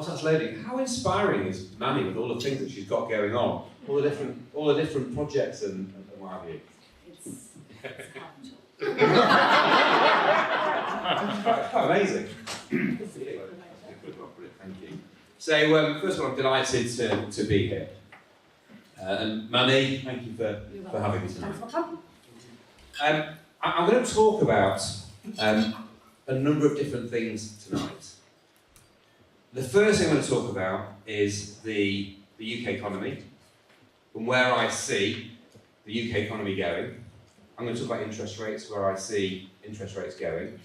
whilst that's loading, how inspiring is Manni with all the things that she's got going on, all the different projects and what have you? It's quite amazing. Thank you. So, first of all, I'm delighted to be here. And Manni, thank you for having me tonight. I'm going to talk about a number of different things tonight. The first thing I'm going to talk about is the UK economy and where I see the UK economy going. I'm going to talk about interest rates, where I see interest rates going.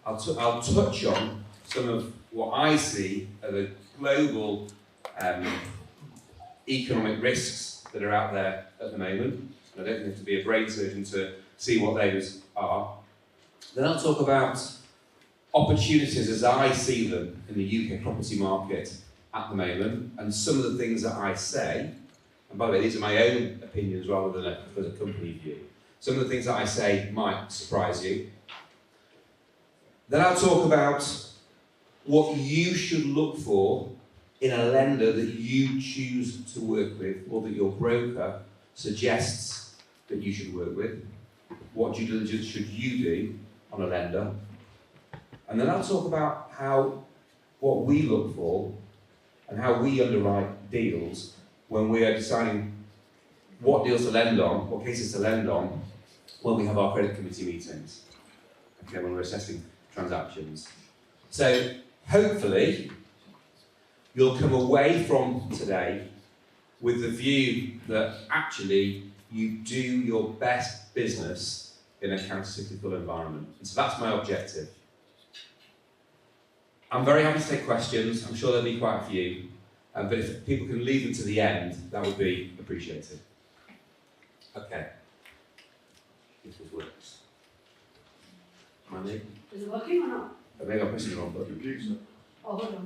I'll touch on some of what I see are the global economic risks that are out there at the moment. I don't think you have to be a brain surgeon to see what those are. Then I'll talk about opportunities as I see them in the UK property market at the moment, and some of the things that I say, and by the way, these are my own opinions rather than a company view. Some of the things that I say might surprise you. Then I'll talk about what you should look for in a lender that you choose to work with, or that your broker suggests that you should work with. What due diligence should you do on a lender? And then I'll talk about what we look for and how we underwrite deals when we are deciding what deals to lend on, what cases to lend on, when we have our credit committee meetings, okay, when we're assessing transactions. So hopefully you'll come away from today with the view that actually you do your best business in a counter-cyclical environment. And so that's my objective. I'm very happy to take questions. I'm sure there'll be quite a few. But if people can leave them to the end, that would be appreciated. Okay. If this works. Manni? Is it working or not? Maybe I'm pressing the wrong button. Oh, hold on.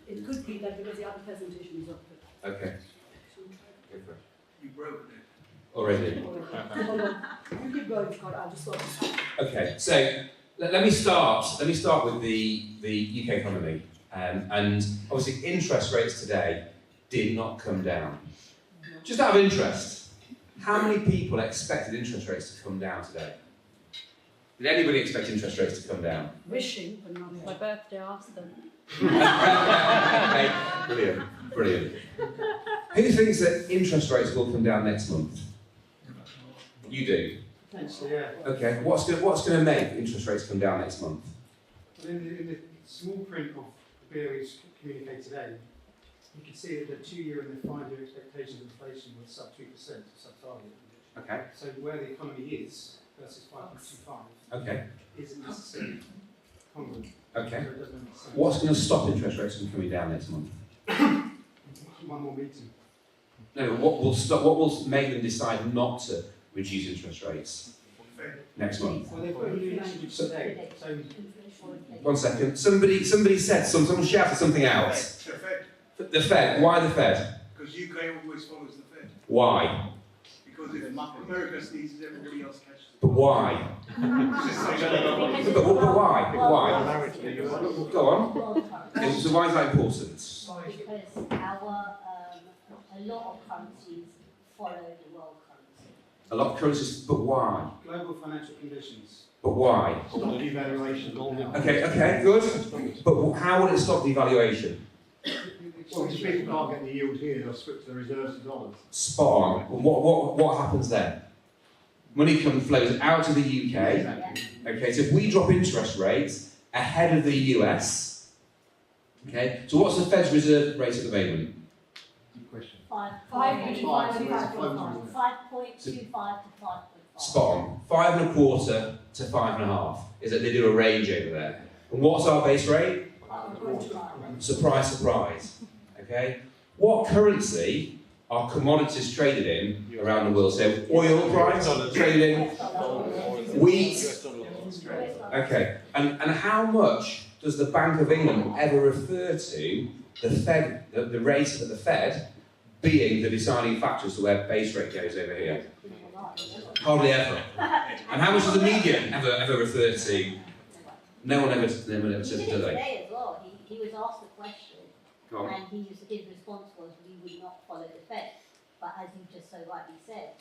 It could be that because the other presentation is up. Okay. Go for it. You broke it. Already. Hold on. You keep going, Scott. I'll just sort this out. Okay, so let me start with the UK economy. And obviously interest rates today did not come down. Just out of interest, how many people expected interest rates to come down today? Did anybody expect interest rates to come down? Wishing, but not My birthday, asked them. Okay, brilliant. Who thinks that interest rates will come down next month? You do? Yeah. Okay, what's going to make interest rates come down next month? Well, in the small print of the BOE's communique today, you can see that the 2-year and the 5-year expectation of inflation was sub 2%, sub-target. Okay. So where the economy is versus 5.25 Okay. isn't necessarily congruent. Okay. So it doesn't make sense. What's going to stop interest rates from coming down next month? One more meeting. No, what will make them decide not to reduce interest rates next month? Well, they've got a new language today. So One second. Somebody said someone shouted something out. The Fed. The Fed. Why the Fed? Because UK always follows the Fed. Go Because if America sneezes, everybody else catches it. But why? But why? Why? Go on. So why is that important? Because a lot of currencies follow the world currency. A lot of currencies, but why? global financial conditions. But why? Stop devaluation. Okay, good. But how will it stop devaluation? Well, if people can't get the yield here, they'll switch their reserves to dollars. Spot on. What happens then? Money flows out of the UK. Exactly. Okay, so if we drop interest rates ahead of the US, okay, so what's the Fed's reserve rate at the moment? Good question. 5.25 to 5.5. Spot on. 5.25 to 5.5 is that they do a range over there. And what's our base rate? Surprise, surprise. Okay? What currency are commodities traded in around the world? So oil price traded in, wheat. Okay. And how much does the Bank of England ever refer to the Fed, the rate of the Fed being the deciding factor as to where base rate goes over here? Hardly ever. And how much does the media ever refer to? No one ever says it, do they? Today as well, he was asked a question, Go on. and his response was, we would not follow the Fed. But as you just so rightly said,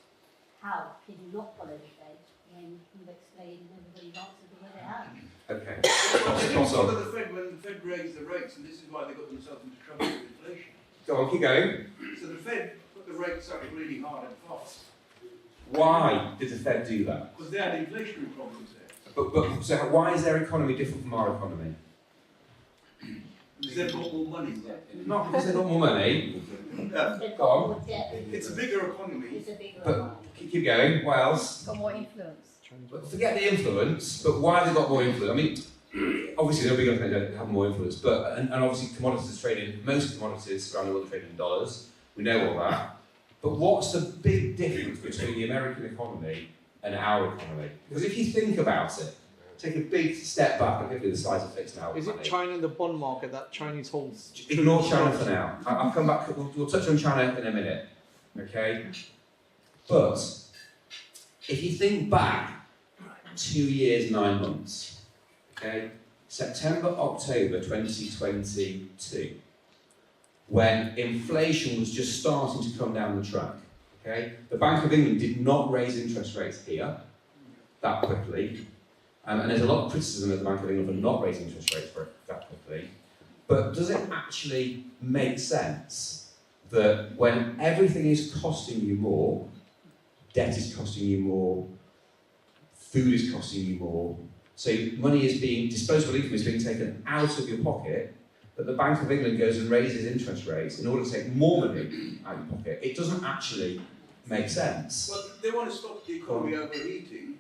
how can you not follow the Fed when you've explained and everybody's answered the way they have? Okay. Well, they didn't Sorry. follow the Fed when the Fed raised the rates, and this is why they got themselves into trouble with inflation. Go on, keep going. So the Fed put the rates up really hard and fast, Why did the Fed do that? because they had inflationary problems there. But so why is their economy different from our economy? Because they've got more money there. Not because they've got more money. They've Go got on. more debt. It's a bigger economy. It's a bigger But economy. keep going. What else? Got more influence. But forget the influence. But why have they got more influence? I mean, obviously they're big enough to have more influence. But and obviously commodities trading. Most commodities around the world are trading in dollars. We know all that. But what's the big difference between the American economy and our economy? Because if you think about it, take a big step back and hopefully the slides are fixed now. Is it China and the bond market that Chinese holds? Ignore China for now. I'll come back, we'll touch on China in a minute, okay? But, if you think back 2 years, 9 months, okay? September, October 2022, when inflation was just starting to come down the track, okay? The Bank of England did not raise interest rates here that quickly. And there's a lot of criticism of the Bank of England for not raising interest rates that quickly. But does it actually make sense that when everything is costing you more, debt is costing you more, food is costing you more, so money is being, disposable income is being taken out of your pocket, that the Bank of England goes and raises interest rates in order to take more money out of your pocket? It doesn't actually make sense. Well, they want to stop the economy overheating,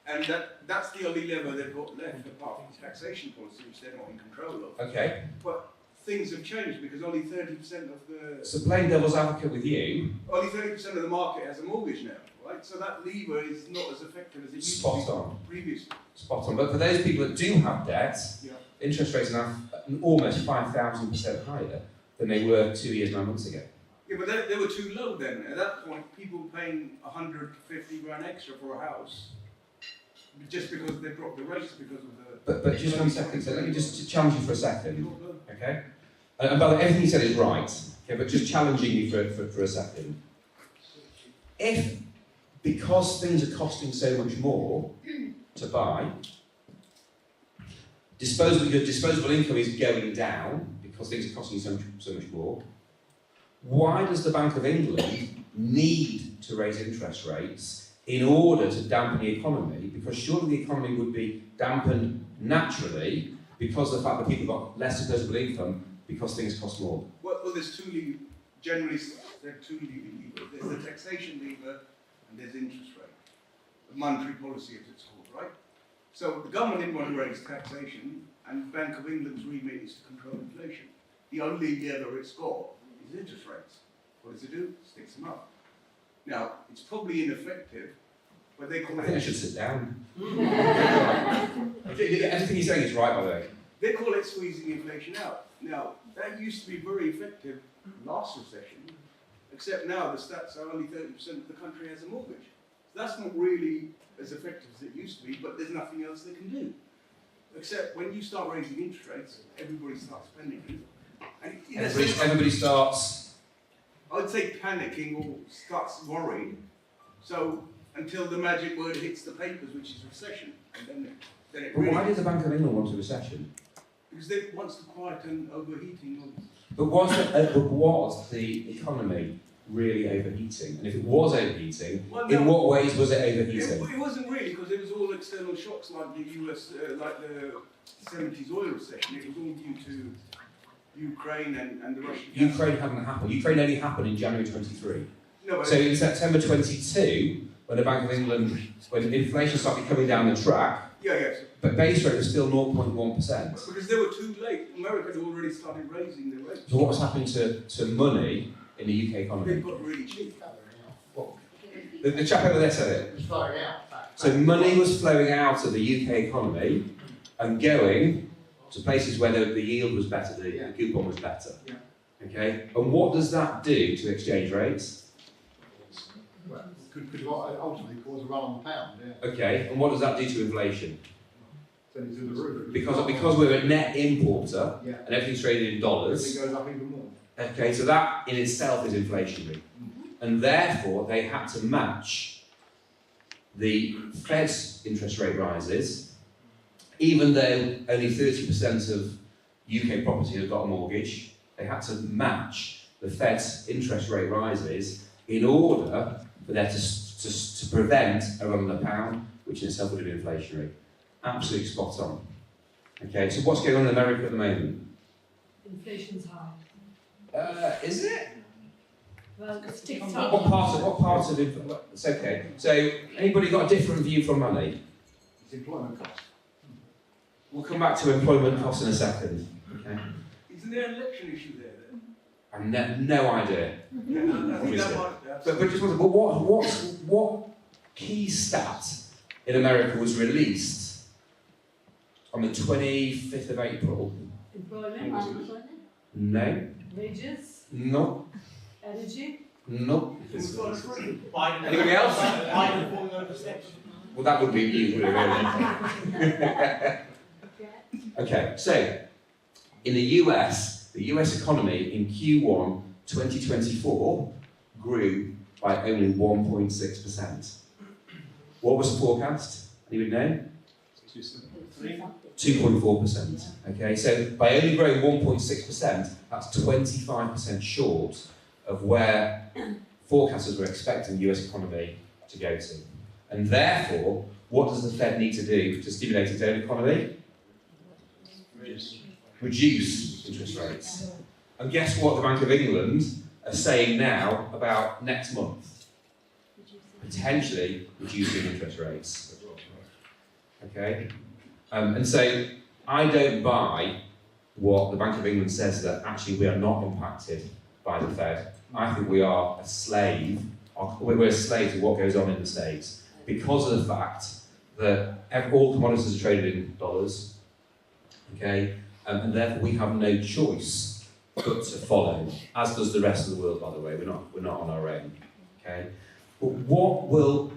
and that's the only lever they've got left, apart from taxation policy, which they're not in control of. Okay, But things have changed because only 30% of the so playing devil's advocate with you, only 30% of the market has a mortgage now, right? So that lever is not as effective as it used Spot to on. be previously. spot on. But for those people that do have debt, Yeah. interest rates are now almost 5,000% higher than they were 2 years, 9 months ago. Yeah, but they were too low then. At that point, people were paying 150 grand extra for a house just because they dropped the rates because of the. But just 1 second, so let me just challenge you for a second, okay? And by the way, everything you said is right, okay, but just challenging you for a second. If, because things are costing so much more to buy, your disposable income is going down because things are costing you so much more, why does the Bank of England need to raise interest rates in order to dampen the economy? Because surely the economy would be dampened naturally because of the fact that people got less disposable income because things cost more. Well, there's two levers. Generally, there are two levers. There's the taxation lever and there's interest rate. The monetary policy, as it's called, right? So the government didn't want to raise taxation, and the Bank of England's remit is to control inflation. The only lever it's got is interest rates. What does it do? Sticks them up. Now, it's probably ineffective, but they call I it. think I should sit down. Everything you're saying is right, by the way. They call it squeezing inflation out. Now, that used to be very effective last recession, except now the stats are only 30% of the country has a mortgage. So that's not really as effective as it used to be, but there's nothing else they can do. Except when you start raising interest rates, everybody starts spending. And in a sense, Everybody starts. I'd say panicking or starts worrying. So until the magic word hits the papers, which is recession, and then it But really. why did the Bank of England want a recession? Because they wants to quieten overheating. But was the economy really overheating? And if it was overheating, Well, in no. what ways was it overheating? It wasn't really, because it was all external shocks like the US, like the 70s oil recession. It was all due to Ukraine and the Russian. Ukraine hadn't happened. Ukraine only happened in January 23. No, but So in September 22, when the Bank of England, when inflation started coming down the track, yes. but base rate was still 0.1%. Because they were too late. America had already started raising their rates. So what was happening to money in the UK They economy? got really cheap. The chap over there said it. So money was flowing out of the UK economy and going to places where the yield was better, the coupon was better. Yeah. Okay? And what does that do to exchange rates? Well, could ultimately cause a run on the pound, yeah. Okay, and what does that do to inflation? Send it to the roof. Because we're a net importer Yeah. and everything's traded in dollars. It goes up even more. Okay, so that in itself is inflationary. And therefore, they had to match the Fed's interest rate rises, even though only 30% of UK property has got a mortgage, they had to match the Fed's interest rate rises in order for there to prevent a run on the pound, which in itself would have been inflationary. Absolutely spot on. Okay, so what's going on in America at the moment? Inflation's high. Is it? Well, it's ticked What up. part of it? It's okay. So, anybody got a different view from money? It's employment cost. We'll come back to employment costs in a second. Okay. Isn't there an election issue there then? I've no idea. Yeah, I think that might. But just what key stat in America was released on the 25th of April? Employment, Unemployment? No. wages, No. energy. No. Biden. Anybody else? Biden falling over steps. Well, that would be you, would it really? Okay, so in the US economy in Q1 2024 grew by only 1.6%. What was the forecast? Anybody know? 2.4%. Okay, so by only growing 1.6%, that's 25% short of where forecasters were expecting the US economy to go to. And therefore, what does the Fed need to do to stimulate its own economy? Reduce interest rates. And guess what the Bank of England are saying now about next month? Potentially reducing interest rates. Okay? And so I don't buy what the Bank of England says that actually we are not impacted by the Fed. I think we are a slave, we're a slave to what goes on in the States because of the fact that all commodities are traded in dollars, okay, and therefore we have no choice but to follow, as does the rest of the world, by the way. We're not on our own, okay. But what will,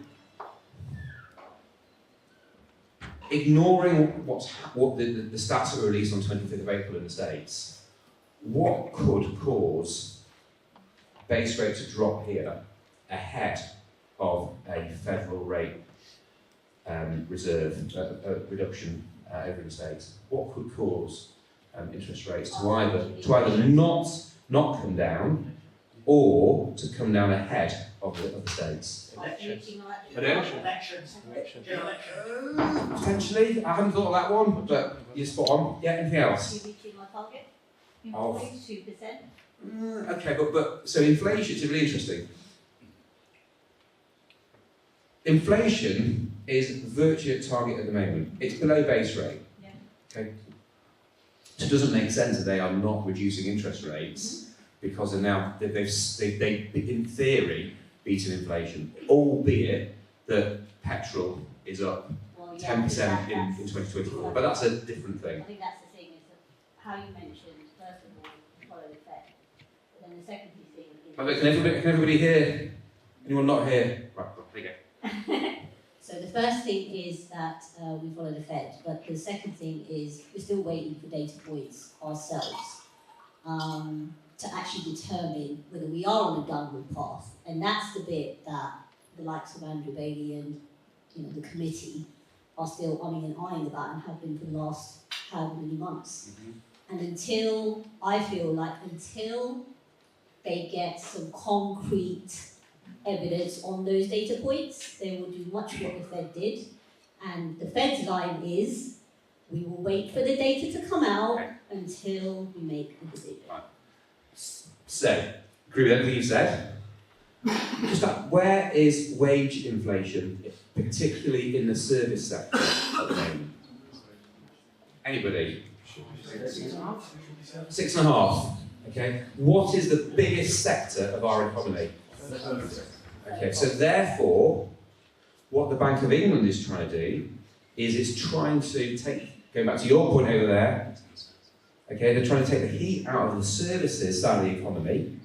ignoring what the stats that were released on 25th of April in the States, what could cause base rate to drop here ahead of a federal rate reserve reduction over in the States? What could cause interest rates to either not come down or to come down ahead of the States? Elections. Potentially, I haven't thought of that one, but you're spot on. Yeah, anything else? You reaching our target? Of 2%. Okay, but so inflation is really interesting. Inflation is virtually at target at the moment. It's below base rate. Yeah. Okay. So it doesn't make sense that they are not reducing interest rates because they've in theory beaten inflation, albeit that petrol is up Well, 10% in that's- 2024. But that's a different I thing. think that's the thing, is that how you mentioned, first of all, follow the Fed. But then the second thing is... By the way, can everybody hear? Anyone not here? Right, there you go. So the first thing is that we follow the Fed, but the second thing is we're still waiting for data points ourselves to actually determine whether we are on a downward path. And that's the bit that the likes of Andrew Bailey and the committee are still umming and eyeing about and have been for the last however many months. And until they get some concrete evidence on those data points, they will do much what the Fed did. And the Fed's line is, we will wait for the data to come out until we make a decision. So, agree with everything you said. Just that, where is wage inflation, particularly in the service sector at the moment? Anybody? 6.5. Okay. What is the biggest sector of our economy? Okay. So therefore, what the Bank of England is trying to do is it's trying to take, going back to your point over there, okay, they're trying to take the heat out of the services side of the economy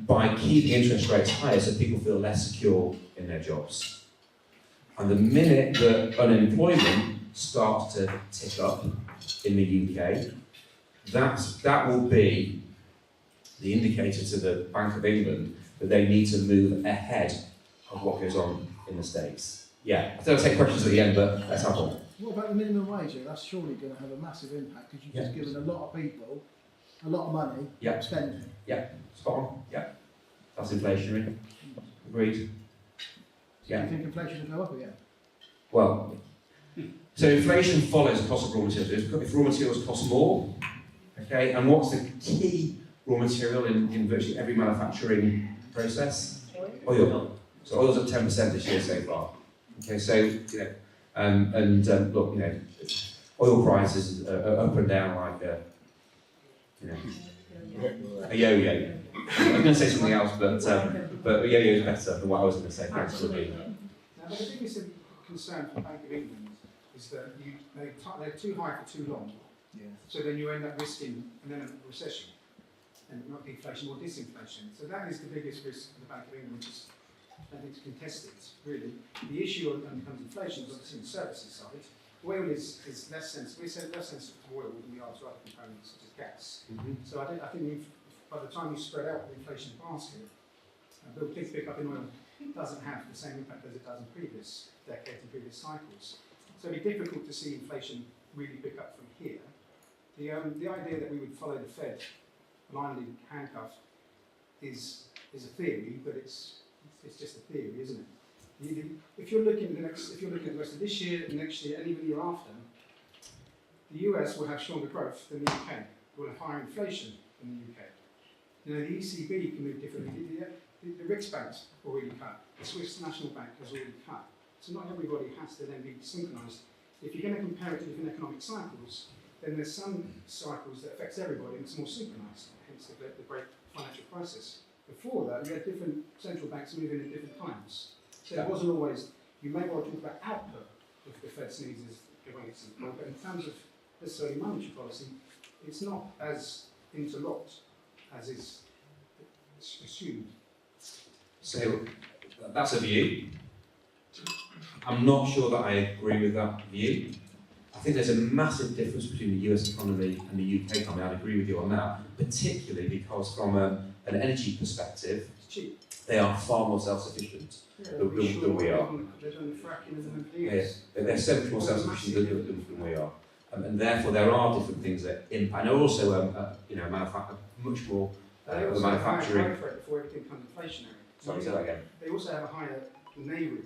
by keeping interest rates higher so people feel less secure in their jobs. And the minute that unemployment start to tick up in the UK, that will be the indicator to the Bank of England that they need to move ahead of what goes on in the States. Yeah, I don't take questions at the end, but let's have one. What about the minimum wage? That's surely going to have a massive impact because you've just given a lot of people a lot of money spending. Spot on. Yeah, that's inflationary. Agreed. Do you think inflation will go up again? Well, so inflation follows the cost of raw materials. If raw materials cost more, okay, and what's the key raw material in virtually every manufacturing process? Oil. So oil's up 10% this year so far. Okay, so look, oil prices are up and down like a yo-yo. I'm going to say something else, but a yo-yo is better than what I was going to say. Thanks for being here. Now, the biggest concern for the Bank of England is that they're too high for too long. Yeah. So then you end up risking a recession, and not deflation, more disinflation. So that is the biggest risk for the Bank of England, which is, I think, it's contested, really. The issue when it comes to inflation is obviously on the services side. Oil is less sensitive. We're less sensitive to oil than we are to other components such as gas. So I think by the time you spread out the inflation basket, the big pickup in oil doesn't have the same impact as it does in previous decades and previous cycles. So it'd be difficult to see inflation really pick up from here. The idea that we would follow the Fed blindly handcuffed is a theory, but it's just a theory, isn't it? If you're looking at the rest of this year, next year, and even the year after, the US will have stronger growth than the UK. Will have higher inflation than the UK. The ECB can move differently. The Riksbank's already cut. The Swiss National Bank has already cut. So not everybody has to then be synchronised. If you're going to compare it to different economic cycles, then there's some cycles that affects everybody and it's more synchronised, hence the great financial crisis. Before that, you had different central banks moving at different times. So it wasn't always, you may well talk about output if the Fed sneezes going its employed, but in terms of necessarily monetary policy, it's not as interlocked as is assumed. So that's a view. I'm not sure that I agree with that view. I think there's a massive difference between the US economy and the UK economy. I'd agree with you on that, particularly because from an energy perspective, It's cheap. they are far more self-sufficient than we are. They're doing fracking and everything. They're so much more self-sufficient than we are. And therefore there are different things that impact. And also, much more They of also the have a higher manufacturing. growth rate before everything becomes inflationary. Sorry, say that again. They also have a higher NAIRU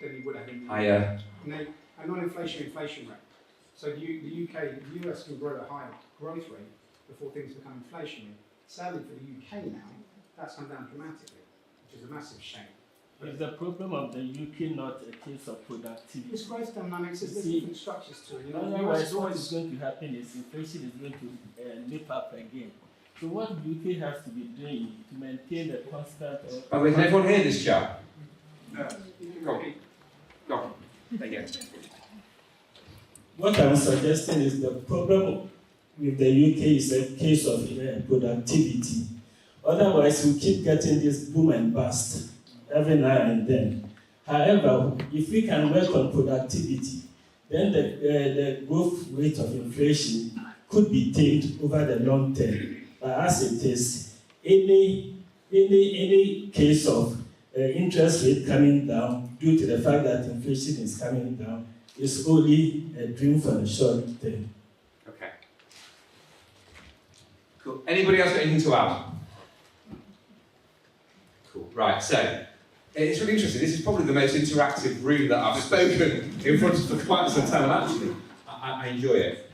than you would have in the Higher. a non-inflationary inflation rate. So the US can grow at a higher growth rate before things become inflationary. Sadly for the UK now, that's come down dramatically, which is a massive shame. Is the problem of the UK not a case of productivity? This growth dynamics is See, different structures to it. Otherwise, what is going to happen is inflation is going to leap up again. So what UK has to be doing to maintain a constant... By the way, can everyone hear this chap? No. Go on. Go on. There you go. What I'm suggesting is the problem with the UK is a case of productivity. Otherwise, we keep getting this boom and bust every now and then. However, if we can work on productivity, then the growth rate of inflation could be tamed over the long term. But as it is, any case of interest rate coming down due to the fact that inflation is coming down is only a dream for the short term. Okay. Cool. Anybody else got anything to add? Cool. Right, so it's really interesting. This is probably the most interactive room that I've spoken in front of for quite some time. Actually, I enjoy it.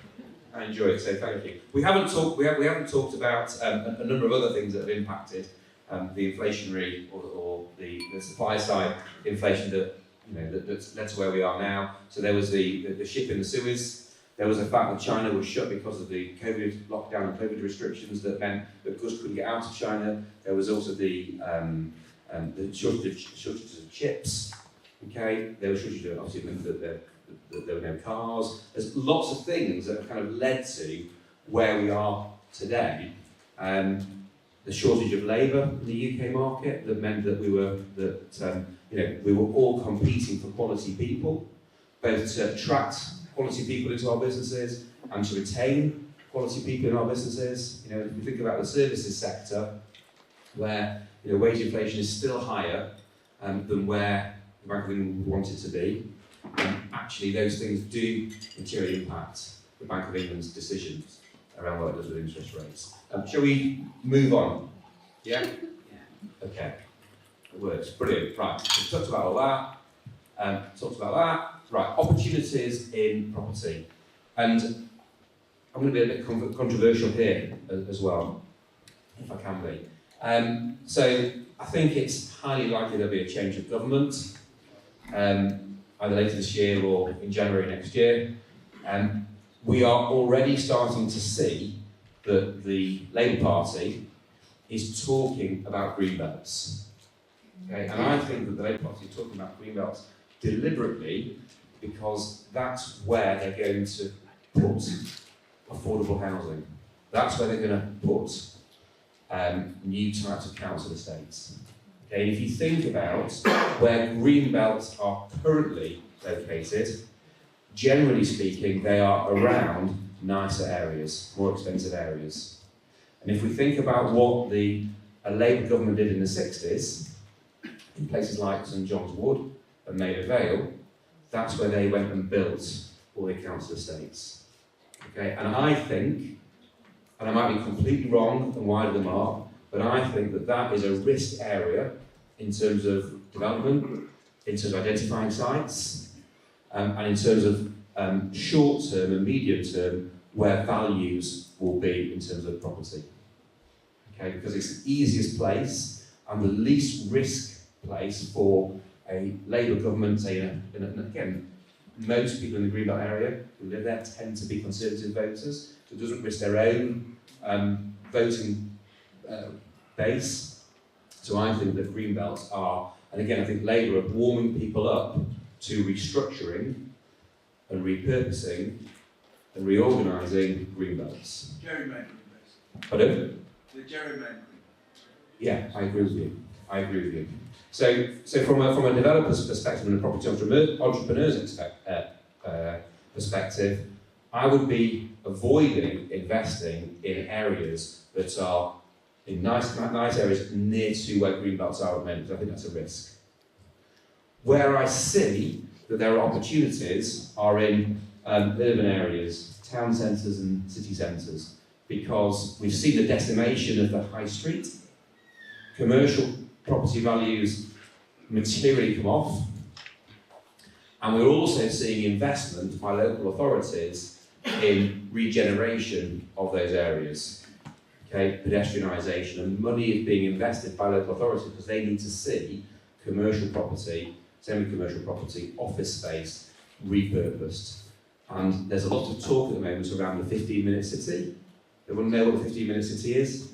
I enjoy it. So thank you. We haven't talked about a number of other things that have impacted the inflationary or the supply side inflation that's led to where we are now. So there was the ship in the Suez. There was the fact that China was shut because of the COVID lockdown and COVID restrictions that meant that goods couldn't get out of China. There was also the shortages of chips. Okay, there was shortages of, obviously meant that there were no cars. There's lots of things that have kind of led to where we are today. The shortage of labour in the UK market that meant that we were all competing for quality people, both to attract quality people into our businesses and to retain quality people in our businesses. You know, if we think about the services sector, where wage inflation is still higher than where the Bank of England would want it to be, actually those things do materially impact the Bank of England's decisions around what it does with interest rates. Shall we move on? Yeah? Okay. It works. Brilliant. Right. We've talked about all that. Right. Opportunities in property. And I'm going to be a bit controversial here as well, if I can be. So I think it's highly likely there'll be a change of government, either later this year or in January next year. We are already starting to see that the Labour Party is talking about green belts. Okay? And I think that the Labour Party is talking about green belts deliberately because that's where they're going to put affordable housing. That's where they're going to put new types of council estates. Okay? And if you think about where green belts are currently located, generally speaking, they are around nicer areas, more expensive areas. And if we think about what a Labour government did in the 60s, in places like St John's Wood and Maida Vale, that's where they went and built all their council estates. Okay, and I think, and I might be completely wrong and wide of the mark, but I think that that is a risk area in terms of development, in terms of identifying sites, and in terms of short-term and medium-term where values will be in terms of property. Okay, because it's the easiest place and the least risk place for a Labour government, say, again, most people in the Greenbelt area who live there tend to be Conservative voters, so it doesn't risk their own voting base. So I think that Greenbelts are, and again, I think Labour are warming people up to restructuring and repurposing and reorganising greenbelts. Gerrymandering, basically. Pardon? The gerrymandering. Yeah, I agree with you. So from a developer's perspective and a property entrepreneur's perspective, I would be avoiding investing in areas that are in nice areas near to where greenbelts are at the moment, because I think that's a risk. Where I see that there are opportunities are in urban areas, town centres and city centres, because we've seen the decimation of the high street. Commercial property values materially come off, and we're also seeing investment by local authorities in regeneration of those areas. Okay, pedestrianisation, and money is being invested by local authorities because they need to see commercial property, semi-commercial property, office space repurposed. And there's a lot of talk at the moment around the 15-minute city. Everyone know what the 15-minute city is?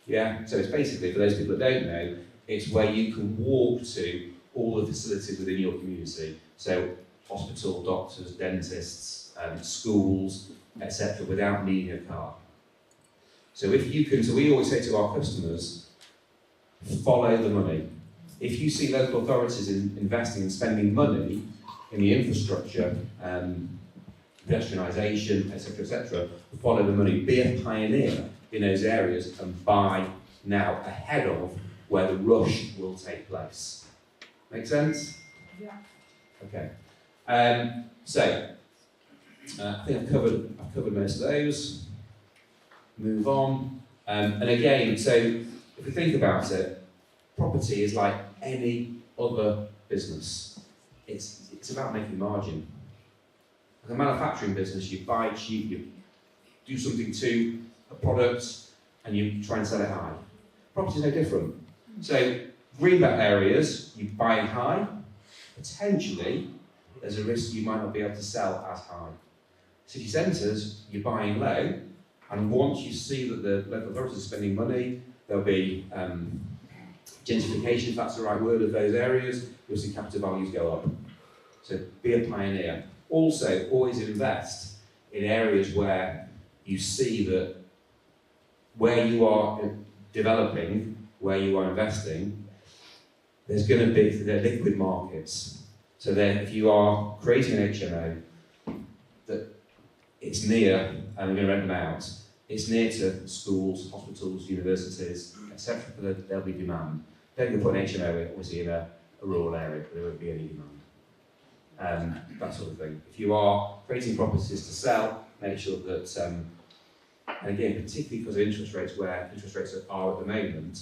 Yeah, so it's basically, for those people that don't know, it's where you can walk to all the facilities within your community. So hospital, doctors, dentists, schools, etc., without needing a car. So if you can, so we always say to our customers, follow the money. If you see local authorities investing and spending money in the infrastructure, pedestrianisation, etc., follow the money. Be a pioneer in those areas and buy now ahead of where the rush will take place. Make sense? Yeah. Okay. So I think I've covered most of those. Move on. And again, so if we think about it, property is like any other business. It's about making margin. Like a manufacturing business, you buy cheap, you do something to a product, and you try and sell it high. Property is no different. So greenbelt areas, you buy high. Potentially, there's a risk you might not be able to sell as high. City centres, you're buying low, and once you see that the local authorities are spending money, there'll be gentrification, if that's the right word, of those areas, you'll see capital values go up. So be a pioneer. Also, always invest in areas where you see that where you are developing, where you are investing, there's going to be liquid markets. So then, if you are creating an HMO, that it's near, and we're going to rent them out, it's near to schools, hospitals, universities, etc. There'll be demand. Don't you put an HMO obviously in a rural area, there won't be any demand. That sort of thing. If you are creating properties to sell, make sure that, and again, particularly because of interest rates, where interest rates are at the moment,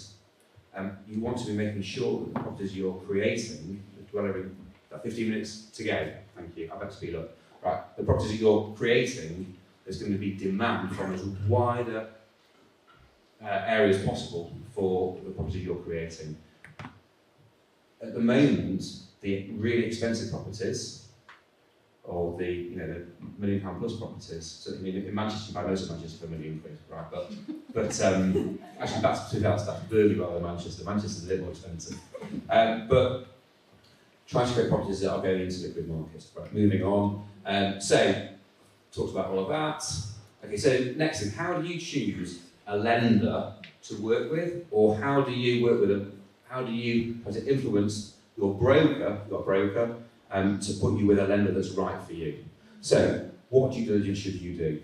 you want to be making sure that the properties you're creating, dwelling, 15 minutes to go, thank you, I better speed up. Right, the properties that you're creating, there's going to be demand from as wider area as possible for the property you're creating. At the moment, the really expensive properties, or the the £1 million plus properties. So in Manchester, by most of Manchester for £1 million, right? But actually that's Burley rather than Manchester. Manchester's a little more expensive. But trying to create properties that are going into liquid markets. Right, moving on. So talked about all of that. Okay, so next thing, how do you choose a lender to work with, or how do you work with them? How does it influence your broker, to put you with a lender that's right for you? So, what due diligence should you do?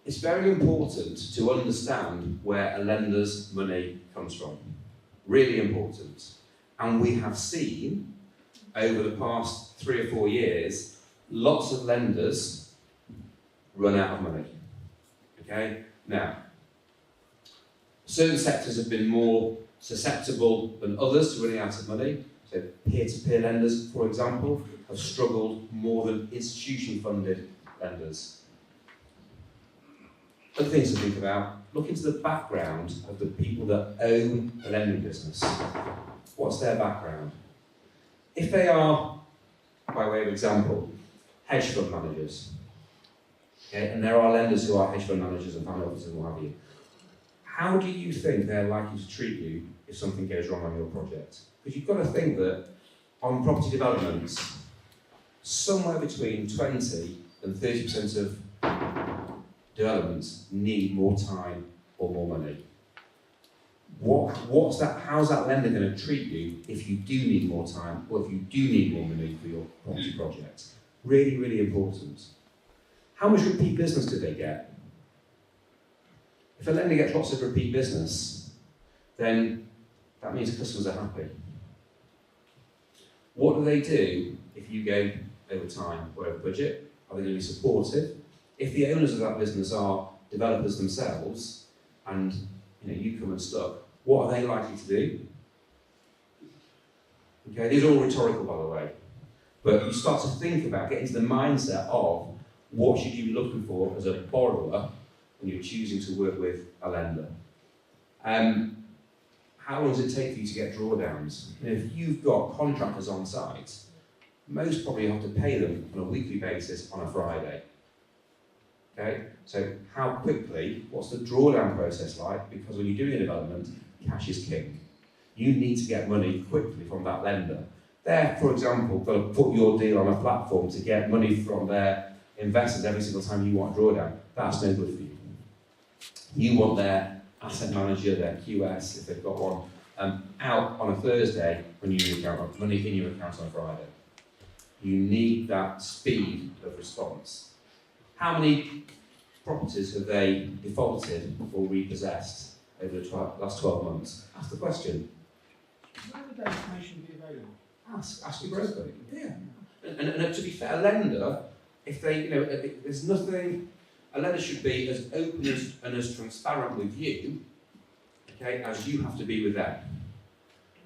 It's very important to understand where a lender's money comes from. Really important. And we have seen, over the past 3 or 4 years, lots of lenders run out of money. Okay? Now, certain sectors have been more susceptible than others to running out of money. So peer-to-peer lenders, for example, have struggled more than institution-funded lenders. Other things to think about, look into the background of the people that own the lending business. What's their background? If they are, by way of example, hedge fund managers, okay, and there are lenders who are hedge fund managers and family offices and what have you, how do you think they're likely to treat you if something goes wrong on your project? Because you've got to think that on property developments, somewhere between 20 and 30% of developments need more time or more money. How's that lender going to treat you if you do need more time or if you do need more money for your property project? Really, really important. How much repeat business do they get? If a lender gets lots of repeat business, then that means customers are happy. What do they do if you go over time or over budget? Are they going to be supportive? If the owners of that business are developers themselves, and you come unstuck, what are they likely to do? Okay, these are all rhetorical, by the way, but you start to think about, get into the mindset of what should you be looking for as a borrower when you're choosing to work with a lender. How long does it take for you to get drawdowns? If you've got contractors on site, most probably have to pay them on a weekly basis on a Friday. Okay, so how quickly, what's the drawdown process like? Because when you're doing a development, cash is king. You need to get money quickly from that lender. They're, for example, going to put your deal on a platform to get money from their investors every single time you want a drawdown. That's no good for you. You want their asset manager, their QS, if they've got one, out on a Thursday when you have money in your account on a Friday. You need that speed of response. How many properties have they defaulted or repossessed over the last 12 months? Ask the question. Where would that information be available? Ask your broker. Yeah. And to be fair, a lender, if they, there's nothing, a lender should be as open and as transparent with you, okay, as you have to be with them.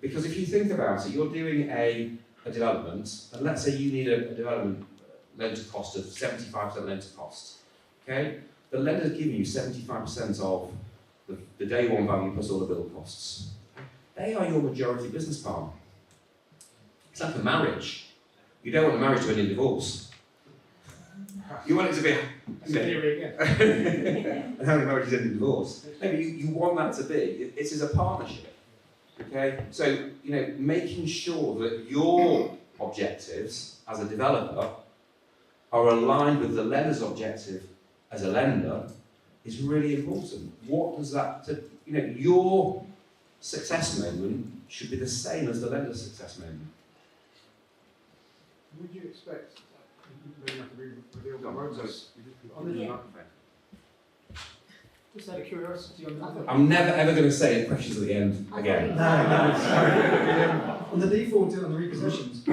Because if you think about it, you're doing a development, and let's say you need a development loan to cost of 75% loan to cost. Okay? The lender's giving you 75% of the day one value plus all the build costs. They are your majority business partner. It's like a marriage. You don't want a marriage to end in divorce. You want it to be. And how many marriages end in divorce? No, you want that to be. It is a partnership. Okay? So, making sure that your objectives as a developer are aligned with the lender's objective as a lender is really important. What does that, your success moment should be the same as the lender's success moment. Would you expect, maybe not to reveal the Go on, roadways, On the Yeah. microphone. just out of curiosity on that. I'm never ever going to say questions at the end again. On the default on the repossessions,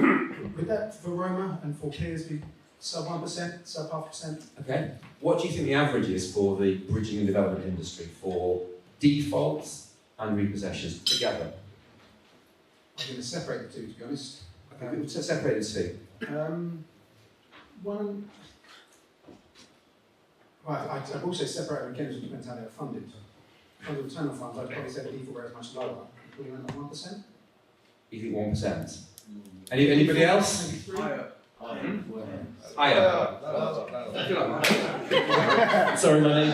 would that for Roma and for peers be sub 1%, sub 0.5%? Okay. What do you think the average is for the bridging and development industry for defaults and repossessions together? I'm going to separate the two, to be honest. Okay, we'll separate the two. One, well, I've also separated again, it depends how they're funded. Under return on funds, I'd probably say the default rate is much lower, probably around 1%. You think 1%? Anybody else? Maybe 3. Higher. Higher. Sorry, Manny.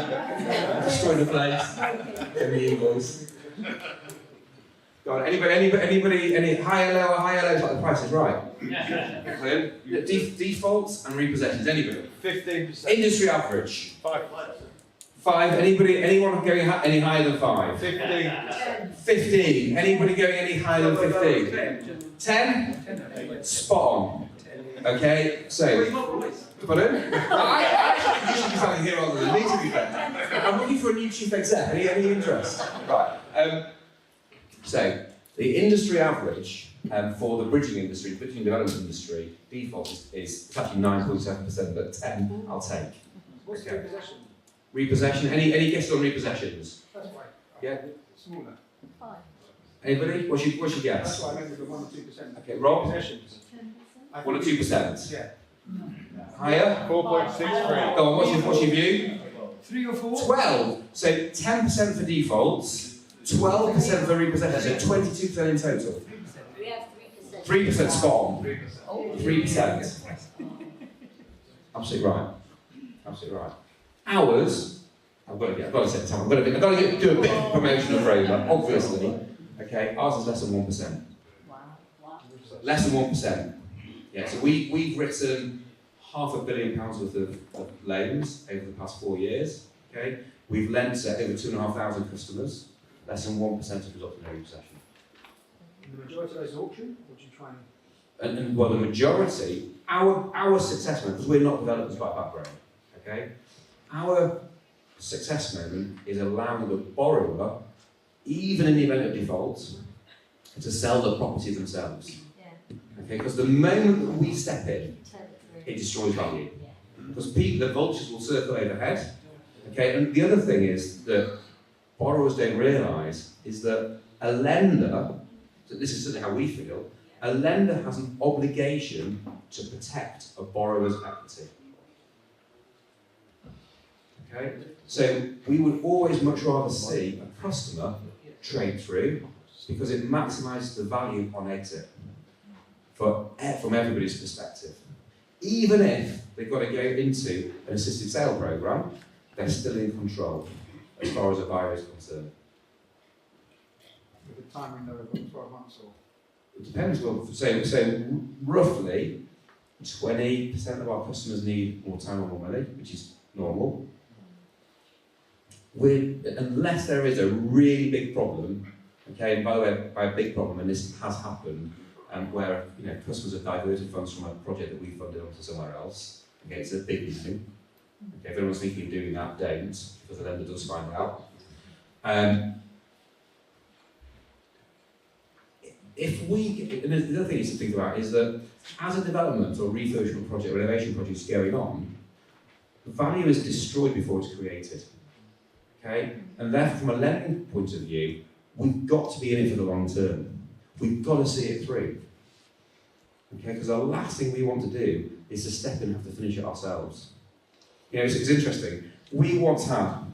Destroy the place. Give me invoice. Go on. Anybody? Any higher, lower, like the price is right? Yeah. Defaults and repossessions. Anybody? 15%. Industry average. 5. 5. Anybody? Anyone going any higher than 5? 15. 15. Anybody going any higher than 15? 10? Spot on. Okay, so. Pardon? I should be standing here rather than me, to be fair. I'm looking for a new chief exec. Any interest? Right. So, the industry average for the bridging industry, bridging development industry, default is actually 9.7%, but 10 I'll take. What's the Okay. repossession? Repossession. Any guesses on repossessions? That's right. Yeah. Smaller. Anybody? What's your That's guess? why I meant with the 1 or 2%. Okay, Rob? Possessions. 1 or 2%? Yeah. Higher? 4.63. Go on, what's your view? 3 or 4? 12. So 10% for defaults, 12% for repossessions, so 22% in total. We have 3%. 3% spot on. 3%. Absolutely right. Absolutely right. Ours, I've got to say time. I've got to do a bit of promotion of Rover, obviously. Okay, ours is less than 1%. Wow. Less than 1%. Yeah, so we've written £500 million worth of loans over the past 4 years. Okay, we've lent to over 2,500 customers. Less than 1% have resulted in a repossession. And the majority of those auction, or do you try and... And well, the majority, our success moment, because we're not developers by background, okay? Our success moment is allowing the borrower, even in the event of default, to sell the property themselves. Okay, because the moment that we step in, it destroys value. Because the vultures will circle overhead. Okay, and the other thing is that borrowers don't realise is that a lender, so this is certainly how we feel, a lender has an obligation to protect a borrower's equity. Okay, so we would always much rather see a customer trade through because it maximises the value on exit from everybody's perspective. Even if they've got to go into an assisted sale programme, they're still in control as far as a buyer is concerned. With the time window of 12 months or... It depends. Well, so roughly 20% of our customers need more time or more money, which is normal. Unless there is a really big problem, okay, and by the way, by a big problem, and this has happened, where customers have diverted funds from a project that we funded onto somewhere else. Okay, it's a big issue. Okay, if anyone's thinking of doing that, don't, because the lender does find out. And the other thing is to think about is that as a development or refurbishment project, renovation project is going on, value is destroyed before it's created. Okay, and therefore, from a lending point of view, we've got to be in it for the long term. We've got to see it through. Okay, because the last thing we want to do is to step in and have to finish it ourselves. It's interesting. We once had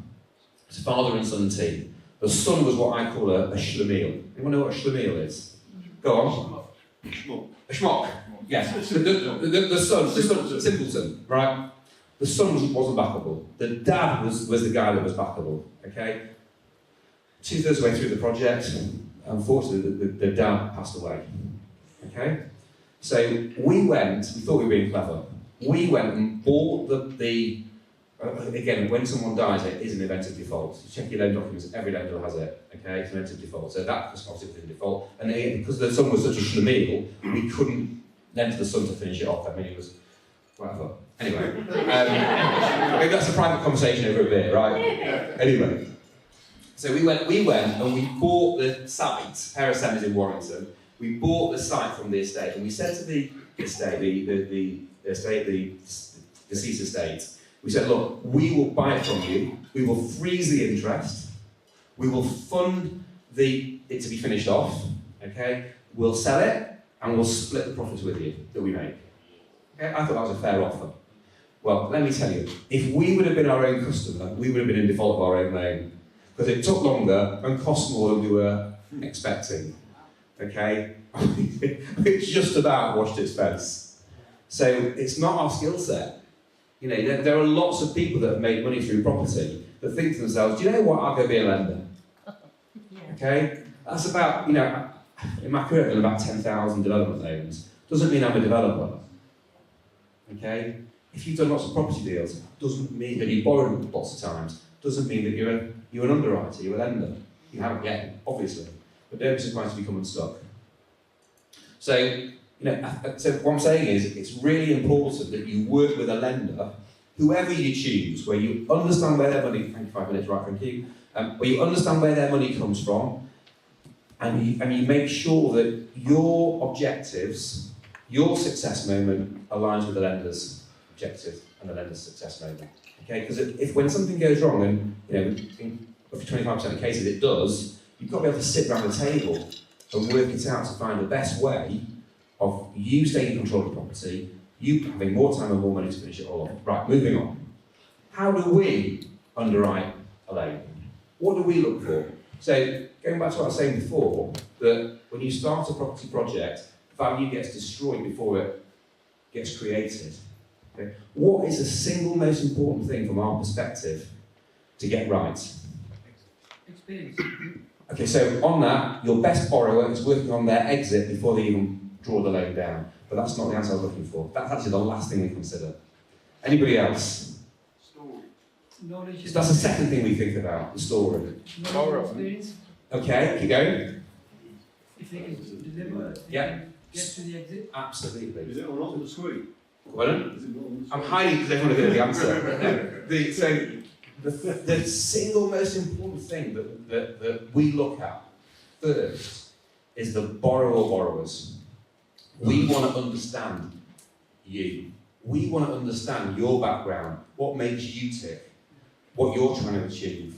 a father and son team. The son was what I call a schlemiel. Anyone know what a schlemiel is? Go on. A schmuck. Yes. The son, simpleton, right? The son wasn't backable. The dad was the guy that was backable. Okay. 2/3 of the way through the project, unfortunately, the dad passed away. Okay? So we thought we were being clever. We went and bought the again, when someone dies, it is an event of default. You check your loan documents, every lender has it, okay? It's an event of default. So that was obviously in default. And then, because the son was such a schlemiel, we couldn't lend to the son to finish it off. I mean, it was, whatever. Anyway, maybe that's a private conversation over a beer, right? Anyway, so we went and we bought the site, pair of semis in Warrington. We bought the site from the estate, and we said to the estate, the deceased estate, we said, look, we will buy it from you, we will freeze the interest, we will fund it to be finished off, okay? We'll sell it, and we'll split the profits with you that we make. Okay? I thought that was a fair offer. Well, let me tell you, if we would have been our own customer, we would have been in default of our own loan. Because it took longer and cost more than we were expecting. Okay? It just about washed its face. So it's not our skill set. You know, there are lots of people that have made money through property that think to themselves, do you know what, I'll go be a lender. Okay? That's about, you know, in my career I've done about 10,000 development loans. Doesn't mean I'm a developer. Okay? If you've done lots of property deals, doesn't mean that you borrowed lots of times. Doesn't mean that you're an underwriter, you're a lender. You haven't yet, obviously. But don't be surprised if you come unstuck. So, you know, so what I'm saying is, it's really important that you work with a lender, whoever you choose, where you understand where their money, thank you, 5 minutes, right, thank you, where you understand where their money comes from, and you make sure that your objectives, your success moment aligns with the lender's objective and the lender's success moment. Okay, because if when something goes wrong, and you know, in 25% of cases it does, you've got to be able to sit around the table and work it out to find the best way of you staying in control of the property, you having more time and more money to finish it all off. Right, moving on. How do we underwrite a loan? What do we look for? So, going back to what I was saying before, that when you start a property project, value gets destroyed before it gets created. Okay? What is the single most important thing from our perspective to get right? Experience. Okay, so on that, your best borrower is working on their exit before they even draw the loan down. But that's not the answer I was looking for. That's actually the last thing we consider. Anybody else? Knowledge. So that's the second thing we think about, the story. Knowledge, experience. Okay, keep going. If they can deliver, if they Yeah. can get to the exit. Absolutely. Is it all on the screen? Pardon? Is it not on the screen? I'm hiding because everyone will know the answer. So the single most important thing that we look at first is the borrower or borrowers. We want to understand you. We want to understand your background, what makes you tick, what you're trying to achieve,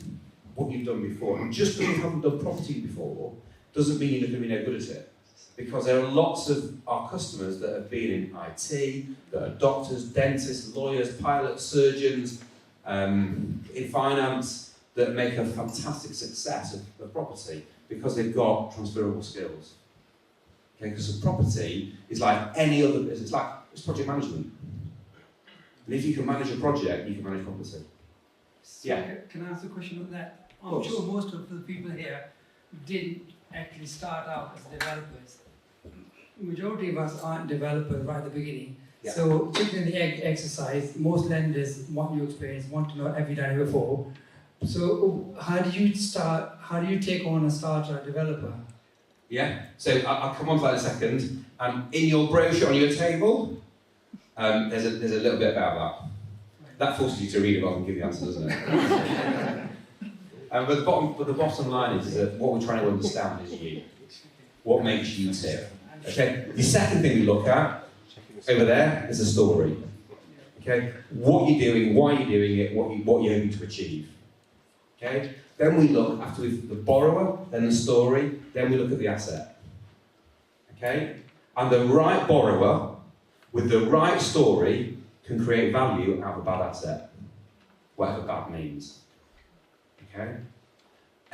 what you've done before. And just because you haven't done property before doesn't mean you're going to be no good at it. Because there are lots of our customers that have been in IT, that are doctors, dentists, lawyers, pilots, surgeons, in finance, that make a fantastic success of property because they've got transferable skills. Okay, because property is like any other business, it's project management. And if you can manage a project, you can manage property. Yeah. Can I ask a question on that? I'm course. sure most of the people here didn't actually start out as developers. Majority of us aren't developers right at the beginning. Yeah. So, chicken and the egg exercise, most lenders want your experience, want to know every day before. So, how do you take on and start a developer? Yeah, so I'll come on to that in a second. In your brochure on your table, there's a little bit about that. That forces you to read it rather than give the answer, doesn't it? But the bottom line is that what we're trying to understand is you. What makes you tick? Okay. The second thing we look at over there is the story. Okay. What you're doing, why you're doing it, what you're hoping to achieve. Okay. Then we look after the borrower, then the story, then we look at the asset. Okay. And the right borrower with the right story can create value out of a bad asset, whatever bad means. Okay?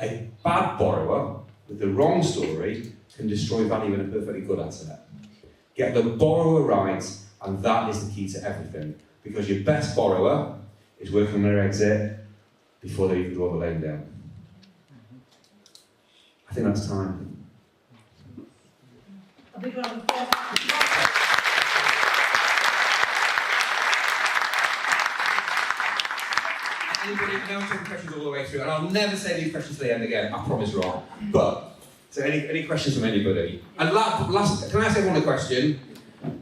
A bad borrower with the wrong story can destroy value in a perfectly good asset. Get the borrower right, and that is the key to everything. Because your best borrower is working on their exit before they even draw the loan down. I think that's time. A big round of applause. Anybody? No one's taking questions all the way through, and I'll never say these questions to the end again. I promise, Rob. But so any questions from anybody? And last, can I ask everyone a question?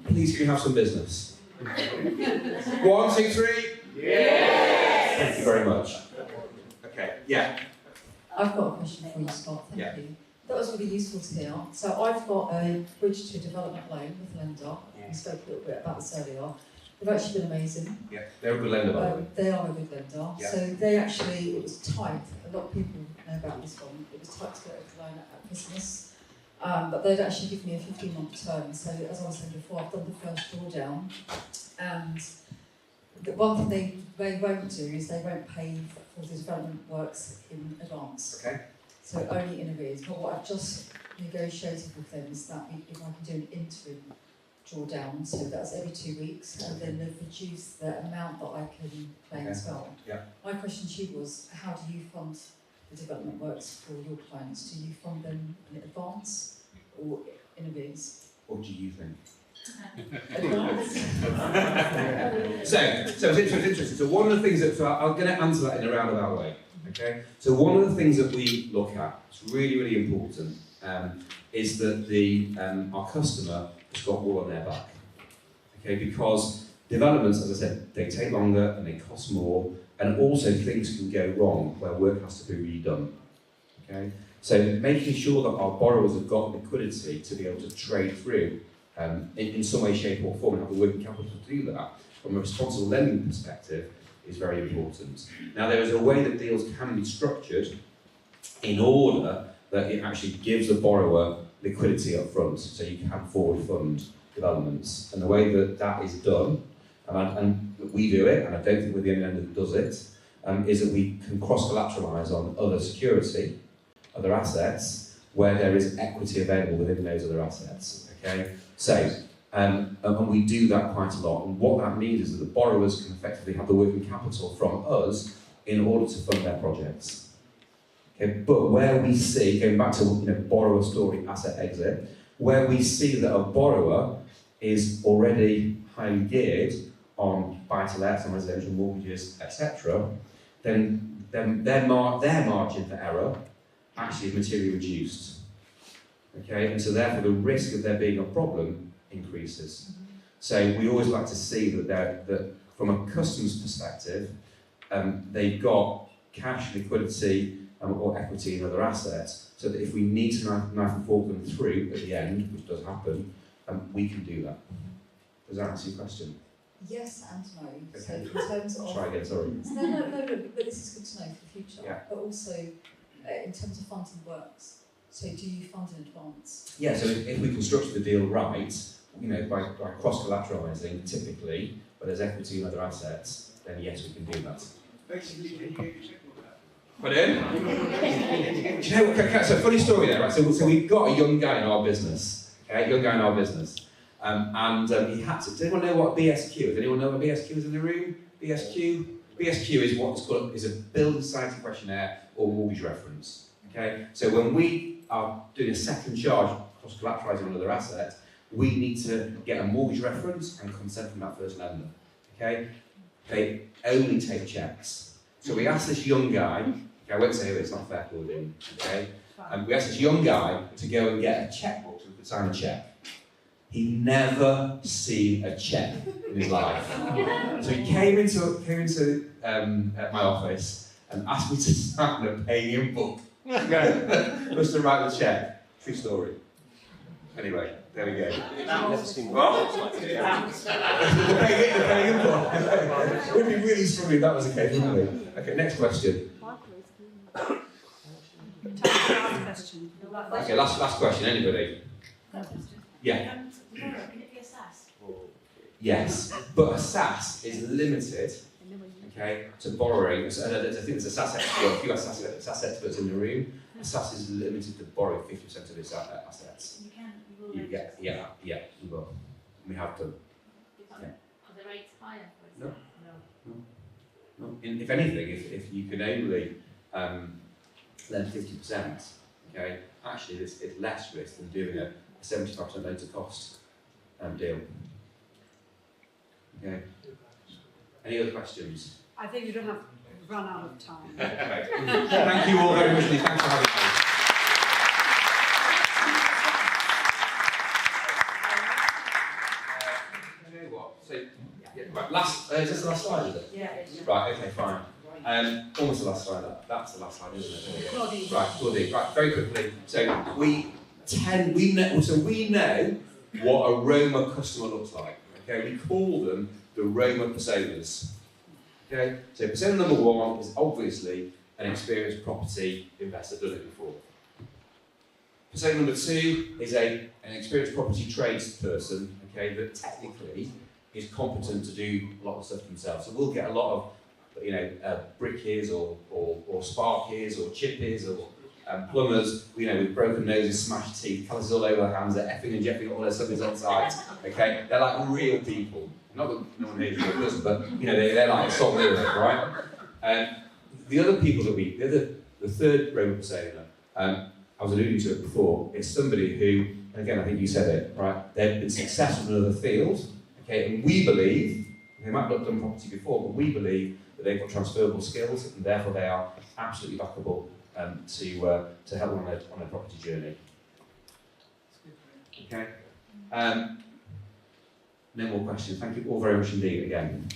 Please, can you have some business? 1, 2, 3. Yes. Thank you very much. Okay. Yeah. I've got a question for you, Scott. Thank you. That was really useful to hear. So I've got a bridge to development loan with lender. We spoke a little bit about this earlier. They've actually been amazing. Yeah, they're a good lender, by the way. They are a good lender. Yeah. So they actually, it was tight. A lot of people know about this one. It was tight to get a loan at Christmas. But they'd actually given me a 15-month term. So as I was saying before, I've done the first drawdown. And the one thing they won't do is they won't pay for the development works in advance. Okay. So only in arrears. But what I've just negotiated with them is that if I can do an interim drawdown, so that's every 2 weeks, and then they've reduced the amount that I can claim as well. Yeah. My question to you was, how do you fund the development works for your clients? Do you fund them in advance or in arrears? What do you think? Advance? So it's interesting. So one of the things that, I'm going to answer that in a roundabout way. Okay. So one of the things that we look at, it's really, really important, is that our customer has got all on their back. Okay, because developments, as I said, they take longer and they cost more, and also things can go wrong where work has to be redone. Okay, so making sure that our borrowers have got liquidity to be able to trade through in some way, shape or form, and have the working capital to do that from a responsible lending perspective is very important. Now there is a way that deals can be structured in order that it actually gives the borrower liquidity up front, so you can forward fund developments. And the way that that is done, and we do it, and I don't think we're the only lender that does it, is that we can cross-collateralise on other security, other assets, where there is equity available within those other assets. Okay, so and we do that quite a lot. And what that means is that the borrowers can effectively have the working capital from us in order to fund their projects. Okay, but where we see, going back to borrower story, asset exit, where we see that a borrower is already highly geared on buy-to-lets, on residential mortgages, etc., then their margin for error actually is materially reduced. Okay, and so therefore the risk of there being a problem increases. So we always like to see that from a customer's perspective, they've got cash, liquidity, or equity in other assets, so that if we need to knife and fork them through at the end, which does happen, we can do that. Does that answer your question? Yes and no. Okay. So in terms of... Try again, sorry. No, but this is good to know for the future. Yeah. But also, in terms of funding works, so do you fund in advance? Yeah, so if we can structure the deal right, by cross-collateralising, typically, where there's equity in other assets, then yes, we can do that. Basically, can you get your checkbook out? Pardon? Do you know what? Okay, so funny story there, right? So we've got a young guy in our business, okay? He had to. Does anyone know what BSQ is? Anyone know what BSQ is in the room? BSQ is what's called a building society questionnaire or mortgage reference. Okay, so when we are doing a second charge cross-collateralising on another asset, we need to get a mortgage reference and consent from that first lender. Okay, they only take cheques. So we asked this young guy. Okay, I won't say who it's not fair forwarding. Okay, and we asked this young guy to go and get a chequebook so we could sign a cheque. He'd never seen a cheque in his life. So he came into my office and asked me to sign a paying book. Just to write the cheque. True story. Anyway, there we go. What? The paying book. We'd be really struggling if that was the case, wouldn't we? Okay, next question. Okay, last question. Anybody? Yeah. Can it be a SAS? Yes, but a SAS is limited, okay, to borrowing. So, I think there's a SAS expert, a few SAS experts in the room. A SAS is limited to borrowing 50% of its assets. You will. Yeah, we will. We have done. Are the rates higher? No. If anything, if you can only lend 50%, okay, actually it's less risk than doing a 75% loan to cost deal. Okay. Any other questions? I think you don't have run out of time. Thank you all very much. Thanks for having me. You know what? So, yeah, right, last, is this the last slide, is it? Yeah. Right, okay, fine. Almost the last slide. That's the last slide, isn't it? Right, Claudine. Right, very quickly. So we know what a Roma customer looks like. Okay, we call them the Roma personas. Okay, so persona number one is obviously an experienced property investor, done it before. Persona number two is an experienced property tradesperson, okay, that technically is competent to do a lot of stuff themselves. So we'll get a lot of, brickies or sparkies or chippies or plumbers, with broken noses, smashed teeth, colours all over their hands, they're effing and jeffing all their stuff is on site, okay? They're like real people. Not that no one here does, but they're like salt and earth, right? The other people that the third Roma persona, I was alluding to it before, it's somebody who, and again I think you said it, right? They've been successful in other fields, okay, and we believe, they might not have done property before, but we believe that they've got transferable skills and therefore they are absolutely backable to help on a property journey. Okay. No more questions. Thank you all very much indeed again.